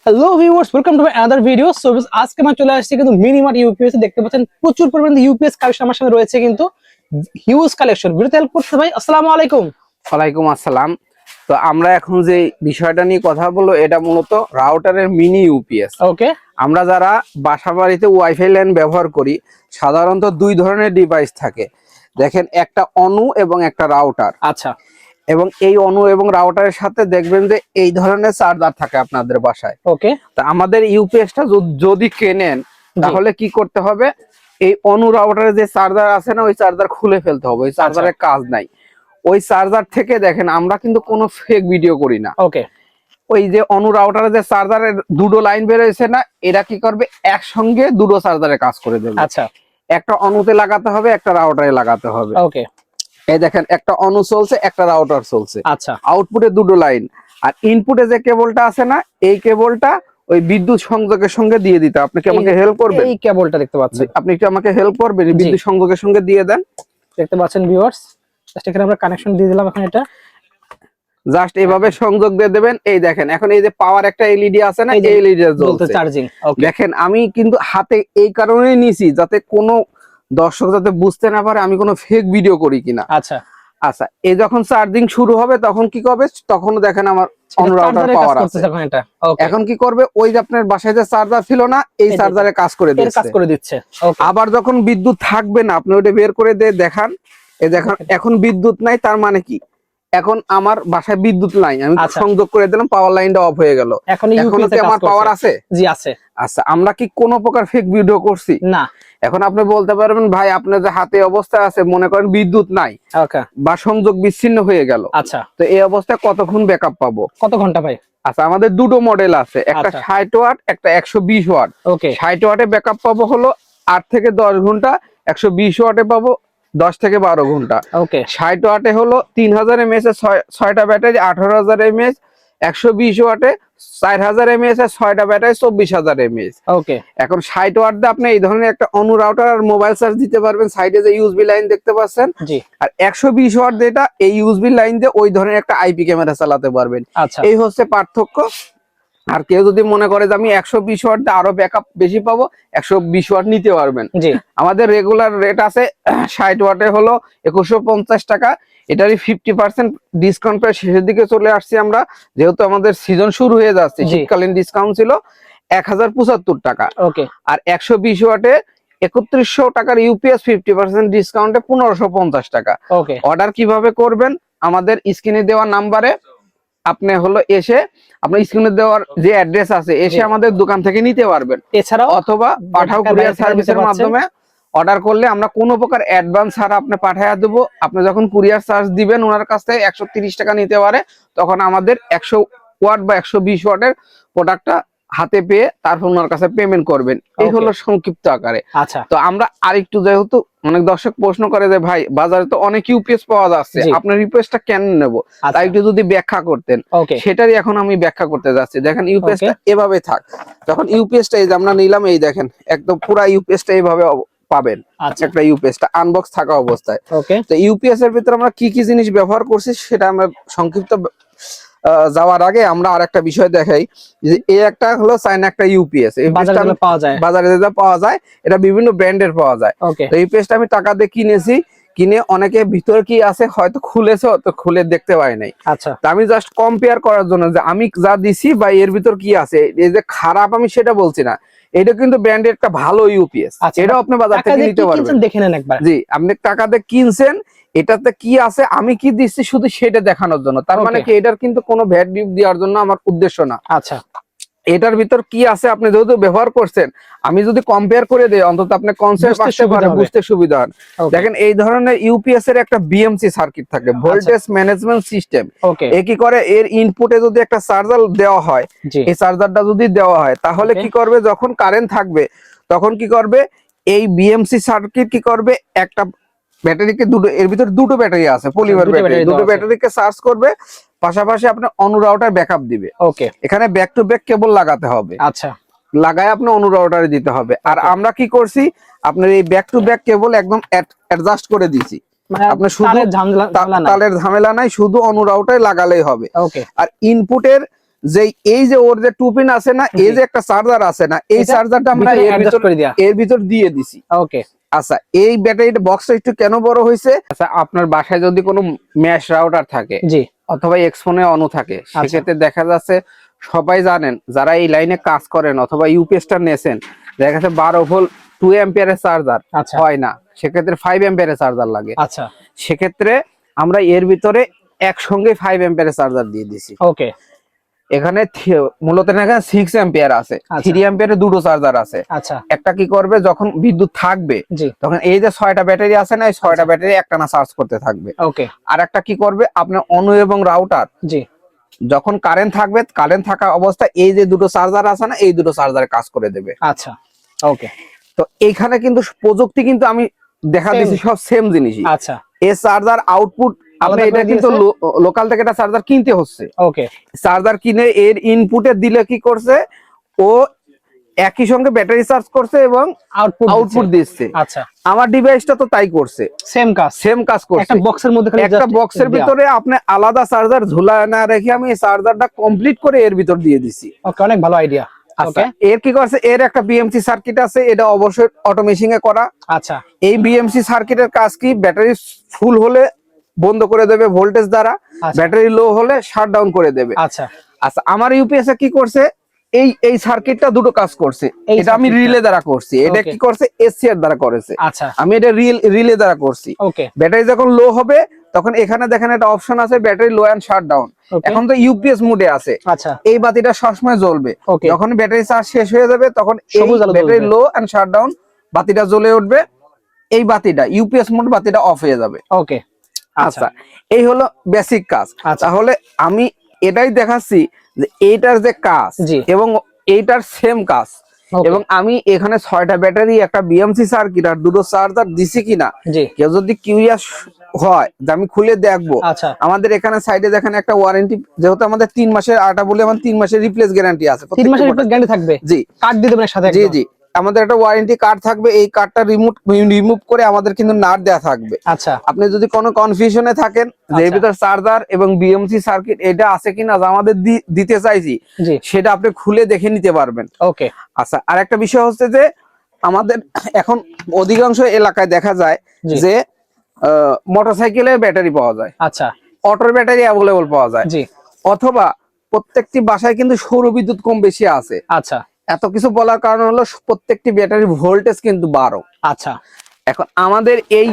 Hello viewers, welcome to my other video. So আজকে আমরা চলে আসছি কিন্তু মিনিমার্ট ইউপিএস এ। দেখতে পাচ্ছেন প্রচুর পরিমাণে ইউপিএস কালেকশন আমার সামনে রয়েছে, কিন্তু হিউজ কালেকশন। ভিডিওতে হেল্প করতে ভাই, আসসালামু আলাইকুম। ওয়ালাইকুম আসসালাম। তো আমরা এখন যে বিষয়টা নিয়ে কথা বলবো এটা মূলত রাউটারের মিনি ইউপিএস। ওকে, আমরা যারা বাসা বাড়িতে ওয়াইফাই লাইন ব্যবহার করি সাধারণত দুই ধরনের ডিভাইস থাকে। দেখেন, একটা অনু এবং একটা রাউটার। আচ্ছা, এবং এই অনু এবং রাউটারের সাথে দেখবেন যে এই ধরনের চার্জার থাকে আপনাদের বাসায়। ওকে, তা আমাদের ইউপিএসটা যদি কেনেন তাহলে কি করতে হবে, এই অনু রাউটারের যে চার্জার আছে না, ওই চার্জার খুলে ফেলতে হবে। ওই চার্জারের কাজ নাই। ওই চার্জার থেকে দেখেন, আমরা কিন্তু কোনো ফেক ভিডিও করি না। ওকে, ওই যে অনু রাউটারের যে চার্জারের দুটো লাইন বেরোয়েছে না, এরা কি করবে, একসঙ্গে দুটো চার্জারে কাজ করে দেবে। আচ্ছা, একটা অনুতে লাগাতে হবে, একটা রাউটারে লাগাতে হবে। ওকে, এই দেখেন, একটা অনু চলছে, একটা রাউটার চলছে। আচ্ছা, আউটপুটে দুটো লাইন, আর ইনপুটে যে কেবলটা আছে না, এই কেবলটা ওই বিদ্যুৎ সংযোগের সঙ্গে দিয়ে দিতে। আপনি কি আমাকে হেল্প করবেন? এই কেবলটা দেখতে পাচ্ছেন, আপনি একটু আমাকে হেল্প করবেন, জি। বিদ্যুৎ সংযোগের সঙ্গে দিয়ে দেন। দেখতে পাচ্ছেন ভিউয়ার্স, জাস্ট এখানে আমরা কানেকশন দিয়ে দিলাম। এখন এটা জাস্ট এইভাবে সংযোগ দিয়ে দেবেন। এই দেখেন, এখন এই যে পাওয়ার একটা এলইডি আছে না, এই যে এই এলইডি জ্বলছে, জ্বলছে। চার্জিং। ওকে, দেখেন, আমি কিন্তু হাতে এই কারণেই নিছি যাতে কোনো দর্শক যাতে বুঝতে না পারে আমি কোনো ফেক ভিডিও করি কিনা। আচ্ছা, আচ্ছা, এই যখন চার্জিং শুরু হবে তখন কি করবে, তখন দেখেন আমার অনু রাউটার পাওয়ার আছে। এখন এটা ওকে, এখন কি করবে, ওই যে আপনার বাসায় যে চার্জার ছিল না, এই চার্জারে কাজ করে এর কাজ করে দিচ্ছে। ওকে, আবার যখন বিদ্যুৎ থাকবে না, আপনি ওটা বের করে দিয়ে দেখান। এই দেখেন, এখন বিদ্যুৎ নাই, তার মানে কি এখন আমার বাসায় বিদ্যুৎ নাই, আমি সংযোগ করে দিলাম, পাওয়ার লাইনটা অফ হয়ে গেল। এখন কি আমার পাওয়ার আছে? জি আছে। আচ্ছা, আমরা কি কোনো প্রকার ফেক ভিডিও করছি? না। এখন আপনি বলতে পারবেন, ভাই আপনার যে হাতে অবস্থা আছে, মনে করেন বিদ্যুৎ নাই বা সংযোগ বিচ্ছিন্ন হয়ে গেল, আচ্ছা, তো এই অবস্থায় কতক্ষণ ব্যাকআপ পাবো? কত ঘন্টা ভাই? আচ্ছা, আমাদের দুটো মডেল আছে, একটা 60 ওয়াট, একটা 120 ওয়াট। ওকে, 60 ওয়াটে ব্যাকআপ পাবো হলো 8 থেকে 10 ঘন্টা, 120 ওয়াটে পাবো 10 থেকে 12 ঘন্টা। ওকে, 60 ওয়াটে হলো 3000 এমএএইচ এর 6টা ব্যাটারি 18000 এমএএইচ, 120 ওয়াটে 4000 এমএএইচ এর 6টা ব্যাটারি 24000 এমএএইচ। ওকে, এখন 60 ওয়াট দিয়ে আপনি এই ধরনের একটা অনু রাউটার আর মোবাইল চার্জ দিতে পারবেন। সাইডে যে ইউএসবি লাইন দেখতে পাচ্ছেন, জি। আর 120 ওয়াট যেটা, এই ইউএসবি লাইন দিয়ে ওই ধরনের একটা আইপি ক্যামেরা চালাতে পারবেন। আচ্ছা, এই হচ্ছে পার্থক্য। আর কেউ যদি মনে করে যে আমি 120 ওয়াট দিয়ে আরো ব্যাকআপ বেশি পাবো, 120 ওয়াট নিতে পারবেন। জি। আমাদের রেগুলার রেট আছে 60 ওয়াটে হলো 2150 টাকা। এটারই 50% ডিসকাউন্ট প্রায় শেষের দিকে চলে আসছি আমরা, যেহেতু আমাদের সিজন শুরু হয়ে যাচ্ছে। শীতকালীন ডিসকাউন্ট ছিল 1075 টাকা। ওকে, আর 120 ওয়াটে 3100 টাকার ইউপিএস 50% ডিসকাউন্টে 1550 টাকা। ওকে, অর্ডার কিভাবে করবেন, আমাদের স্ক্রিনে দেওয়া নাম্বারে আপনি হলো এসে আপনার স্ক্রিনে দেওয়ার যে অ্যাড্রেস আছে, এসে আমাদের দোকান থেকে নিতে পারবেন। এছাড়াও অথবা পাঠাও কুরিয়ার সার্ভিসের মাধ্যমে অর্ডার করলে আমরা কোনো প্রকার অ্যাডভান্স ছাড়া আপনি পাঠাইয়া দেবো। আপনি যখন কুরিয়ার চার্জ দিবেন ওনার কাছ থেকে 130 টাকা নিতে পারে, তখন আমাদের 100 ওয়াট বা 120 ওয়াটের প্রোডাক্টটা হাতে পেয়ে তারপর ওনার কাছে পেমেন্ট করবেন। এই হলো সংক্ষিপ্ত আকারে। আচ্ছা, তো আমরা আরেকটু, যেহেতু অনেক দর্শক প্রশ্ন করে যে ভাই বাজারে তো অনেক ইউপিএস পাওয়া যাচ্ছে, আপনার ইউপিএসটা কেন নেব, তাই একটু যদি ব্যাখ্যা করতেন, সেটারই এখন আমি ব্যাখ্যা করতে যাচ্ছি। দেখেন, ইউপিএসটা এভাবে থাক। যখন ইউপিএসটা এই যে আমরা নিলাম, এই দেখেন একদম পুরা ইউপিএসটা এইভাবে পাবেন, একটা ইউপিএসটা আনবক্স থাকা অবস্থায়। তো ইউপিএস এর ভিতরে আমরা কি কি জিনিস ব্যবহার করছি সেটা আমরা সংক্ষিপ্ত যাওয়ার আগে আমরা আরেকটা বিষয় দেখাই, যে এই একটা হলো চায়না একটা ইউপিএস। বাজারে যেটা পাওয়া যায়, এটা বিভিন্ন ব্র্যান্ডের পাওয়া যায়। তো ইউপিএসটা আমি টাকা দিয়ে কিনেছি, কিনে অনেকে ভিতরে কি আছে হয়তো খুলেছে, তো খুলে দেখতে পাই নাই। আচ্ছা, আমি জাস্ট কম্পেয়ার করার জন্য যে আমি যা দিছি বা এর ভিতর কি আছে, এই যে খারাপ আমি সেটা বলছি না, এটা কিন্তু ব্র্যান্ডের একটা ভালো ইউপিএস, এটাও আপনি বাজার থেকে নিতে পারবেন। দেখে নেন একবার। জি, আপনি টাকা দিয়ে কিনছেন, এটাতে কি আছে আমি কি দিচ্ছি শুধু সেটা দেখানোর জন্য। তার মানে কি এটার কিন্তু কোনো ভ্যাট ডিপ দেওয়ার জন্য আমার উদ্দেশ্য না। আচ্ছা, এটার ভিতর কি আছে আপনি যেহেতু ব্যবহার করছেন, আমি যদি কম্পেয়ার করে দেই অন্তত আপনি কনসেপ্ট আসতে পারে, বুঝতে সুবিধা হয়। দেখেন, এই ধরনের ইউপিএস এর একটা বিএমসি সার্কিট থাকে, ভোল্টেজ ম্যানেজমেন্ট সিস্টেম। এ কি করে, এর ইনপুটে যদি একটা চার্জার দেওয়া হয়, এই চার্জারটা যদি দেওয়া হয়, তাহলে কি করবে, যখন কারেন্ট থাকবে তখন কি করবে, এই বিএমসি সার্কিট কি করবে, একটা ব্যাটারিকে দুটো, এর ভিতরে দুটো ব্যাটারি আছে, পলিমার ব্যাটারি, দুটো ব্যাটারিকে চার্জ করবে, পাশাপাশি আপনার অনু রাউটার ব্যাকআপ দিবে। এখানে ব্যাক টু ব্যাক কেবল লাগাতে হবে। আচ্ছা, লাগায় আপনি অনু রাউটারে দিতে হবে। আর আমরা কি করছি, আপনার এই ব্যাক টু ব্যাক কেবল একদম অ্যাডজাস্ট করে দিয়েছি। আপনার শুধু তালের ঝামেলা নাই, শুধু অনু রাউটারে লাগালেই হবে। আর ইনপুটের যে এই যে ওর যে 2 পিন আছে না, এই যে একটা চার্জার আছে না, এই চার্জারটা আমরা এর ভিতর দিয়ে দিছি। ওকে আচ্ছা, এই ব্যাটারিটা বক্সটা একটু কেন বড় হয়েছে? আচ্ছা, আপনার বাসায় যদি কোনো ম্যাশ রাউটার থাকে, জি, অথবা এক্সফোনে অনু থাকে, সেক্ষেত্রে দেখা যাচ্ছে সবাই জানেন যারা এই লাইনে কাজ করেন অথবা ইউপিএসটা নেছেন, দেখা যাচ্ছে 12 ভোল্ট 2 অ্যাম্পিয়ারের চার্জার হয় না, সেক্ষেত্রে 5 অ্যাম্পিয়ারের চার্জার লাগে। আচ্ছা, সেক্ষেত্রে আমরা এর ভিতরে একসঙ্গে 5 অ্যাম্পিয়ারের চার্জার দিয়ে দিছি। ওকে, এখানে মূলত এখানে 6 অ্যাম্পিয়ার আছে, 3 অ্যাম্পিয়ারের দুটো চার্জার আছে। আচ্ছা, একটা কি করবে, যখন বিদ্যুৎ থাকবে তখন এই যে 6টা ব্যাটারি আছে না, এই 6টা ব্যাটারি একটানা চার্জ করতে থাকবে। ওকে, আর একটা কি করবে, আপনার অনু এবং রাউটার জি, যখন কারেন্ট থাকবে, কারেন্ট থাকা অবস্থায় এই যে দুটো চার্জার আছে না, এই দুটো চার্জারে কাজ করে দেবে। আচ্ছা, ওকে। তো এইখানে কিন্তু প্রযুক্তি কিন্তু আমি দেখা দিচ্ছি সব সেম জিনিসই। আচ্ছা, এই চার্জার আউটপুট আপনি এটা কিন্তু লোকাল থেকে একটা চার্জার কিনতে হচ্ছে। ওকে, চার্জার কিনে এর ইনপুটে দিলে কি করছে, ও একই সঙ্গে ব্যাটারি চার্জ করছে এবং আউটপুট দিচ্ছে। আচ্ছা, আমার ডিভাইসটা তো তাই করছে, সেম কাজ করছে। একটা বক্সের মধ্যে খালি একটা বক্সের ভিতরে আপনি আলাদা চার্জার ঝুলায় না রেখে আমি এই চার্জারটা কমপ্লিট করে এর ভিতর দিয়ে দিছি। ওকে, অনেক ভালো আইডিয়া। আচ্ছা, এর কি করছে, এর একটা বিএমসি সার্কিট আছে, এটা অবশ্যই অটো মেশিং এ করা। আচ্ছা, এই বিএমসি সার্কিটের কাজ কি, ব্যাটারি ফুল হলে বন্ধ করে দেবে ভোল্টেজ দ্বারা, ব্যাটারি লো হলে শাট ডাউন করে দেবে। আচ্ছা, আচ্ছা, আমার ইউপিএস কি করছে, এই সার্কিটটা দুটো কাজ করছে। এটা আমি রিলে দ্বারা করছি, এটা কি করছে এসসিআর দ্বারা করেছে। আচ্ছা, আমি এটা রিলে দ্বারা করছি। ওকে, ব্যাটারি যখন লো হবে তখন এখানে দেখেন একটা অপশন আছে battery low and shut down. এখন তো ইউপিএস মোডে আছে। আচ্ছা, এই বাতিটা সবসময় জ্বলবে। যখন ব্যাটারি চার্জ শেষ হয়ে যাবে তখন এই battery low and shut down বাতিটা জ্বলে উঠবে। এই বাতিটা ইউপিএস মোড বাতিটা অফ হয়ে যাবে। ওকে, আচ্ছা, এই হলো বেসিক কাজ। তাহলে আমি এটাই দেখাচ্ছি যে এইটার যে কাজ এবং এইটার সেম কাজ, এবং আমি এখানে 6টা ব্যাটারি, একটা বিএমসি সার্কিট আর দুটো চার্জার দিছি কিনা, কেউ যদি কিউরিয়াস হয় যে আমি খুলে দেখবো, আমাদের এখানে সাইডে দেখেন একটা ওয়ারেন্টি, যেহেতু আমাদের 3 মাসের আটা বলে আমার 3 মাসের রিপ্লেস গ্যারান্টি আছে। 3 মাসের রিপ্লেস গ্যারান্টি থাকবে? জি, কার্ড দিয়ে দেবেন সাথে। জি, আমাদের একটা ওয়ারেন্টি কার্ড থাকবে, এই কার্ডটা রিমুভ করে আমাদের কিন্তু নাট দেয়া থাকবে। আচ্ছা, আপনি যদি কোনো কনফিউশনে থাকেন যে এর ভিতর চার্জার এবং বিএমসি সার্কিট এটা আছে কিনা, যা আমাদের দিতে চাইছি, সেটা আপনি খুলে দেখে নিতে পারবেন। ওকে, আচ্ছা, আর একটা বিষয় হচ্ছে যে আমাদের এখন অধিকাংশ এলাকায় দেখা যায় যে মোটরসাইকেলের ব্যাটারি পাওয়া যায়, আচ্ছা, অটোর ব্যাটারি অ্যাভেলেবল পাওয়া যায়, অথবা প্রত্যেকটি বাসায় কিন্তু সৌর বিদ্যুৎ কম বেশি আছে। আচ্ছা, এত কিছু বলার কারণ হলো প্রত্যেকটি ব্যাটারির ভোল্টেজ কিন্তু 12। আচ্ছা, এখন আমাদের এই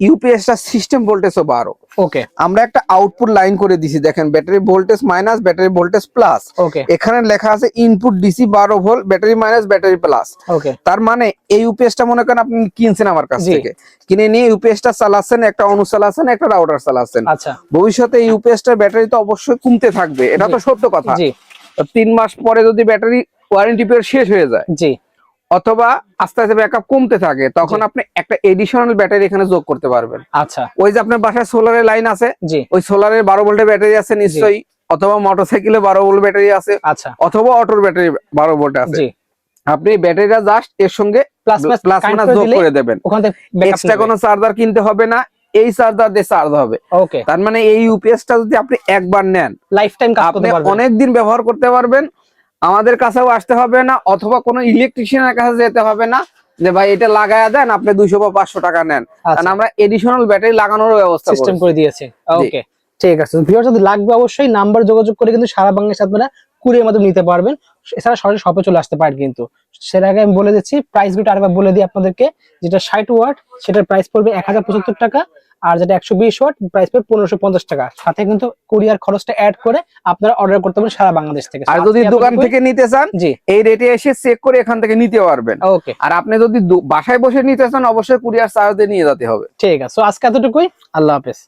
ইউপিএসটা সিস্টেম ভোল্টেজও 12। ওকে, আমরা একটা আউটপুট লাইন করে দিছি, দেখেন battery voltage minus, battery voltage plus. Okay, এখানে লেখা আছে input DC 12 volt, battery minus, battery plus. Okay, তার মানে এই ইউপিএসটা মনে করেন আপনি কিনছেন আমার কাছ থেকে, কিনে নিয়ে ইউপিএসটা চালাচ্ছেন, একটা অনু চালাচ্ছেন, একটা রাউটার চালাচ্ছেন। আচ্ছা, ভবিষ্যতে এই ইউপিএসটার ব্যাটারি তো অবশ্যই কমতে থাকবে, এটা তো সত্য কথা। 3 মাস পরে যদি ব্যাটারি ওয়ারেন্টি পিরিয়ড শেষ হয়ে যায়, জি, অথবা আস্তে আস্তে ব্যাকআপ কমতে থাকে, তখন আপনি একটা এডিশনাল ব্যাটারি এখানে যোগ করতে পারবেন। আচ্ছা, ওই যে আপনার বাসায় সোলারের লাইন আছে, ওই সোলারের 12 ভোল্টের ব্যাটারি আছে নিশ্চয়ই, অথবা মোটরসাইকেলে 12 ভোল্ট ব্যাটারি আছে, আচ্ছা, অথবা অটোর ব্যাটারি 12 ভোল্ট আছে। আপনি ব্যাটারিটা জাস্ট এর সঙ্গে প্লাস মাইনাস যোগ করে দেবেন, এক্সট্রা কোনো চার্জার কিনতে হবে না, এই চার্জার দিয়ে চার্জ হবে। ওকে, তার মানে এই ইউপিএসটা যদি আপনি একবার নেন, লাইফ টাইম আপনি অনেক দিন ব্যবহার করতে পারবেন। আমাদের কাছেও আসতে হবে না, অথবা কোনো ইলেকট্রিশিয়ানের কাছে যেতে হবে না যে ভাই এটা লাগায়া দেন, আপনি 200 বা 500 টাকা নেন, কারণ আমরা এডিশনাল ব্যাটারি লাগানোর ব্যবস্থা সিস্টেম করে দিয়েছি। ওকে, ঠিক আছে। ভিউয়ার যদি লাগবে অবশ্যই নাম্বার যোগাযোগ করে কিন্তু সারা বাংলাদেশে আপনারা কুরিয়ার মাধ্যমে নিতে পারবেন। এছাড়া সরাসরি শপে চলে আসতে পারেন। কিন্তু সের আগে আমি বলে দিচ্ছি প্রাইস গুলো আরেকবার বলে দিই আপনাদেরকে। যেটা 60 ওয়াট সেটার প্রাইস পড়বে 1075 টাকা, আর যেটা 120 ওয়াট প্রাইস পড়বে 1550 টাকা। সাথে কিন্তু কুরিয়ার খরচটা অ্যাড করে আপনারা অর্ডার করতে পারবেন সারা বাংলাদেশ থেকে। আর যদি দোকান থেকে নিতে চান, এই রেটে এসে চেক করে এখান থেকে নিতে পারবেন। ওকে, আর আপনি যদি বাসায় বসে নিতে চান অবশ্যই কুরিয়ার চার্জ দিয়ে নিয়ে যেতে হবে। ঠিক আছে, আজকে এতটুকুই। আল্লাহ হাফেজ।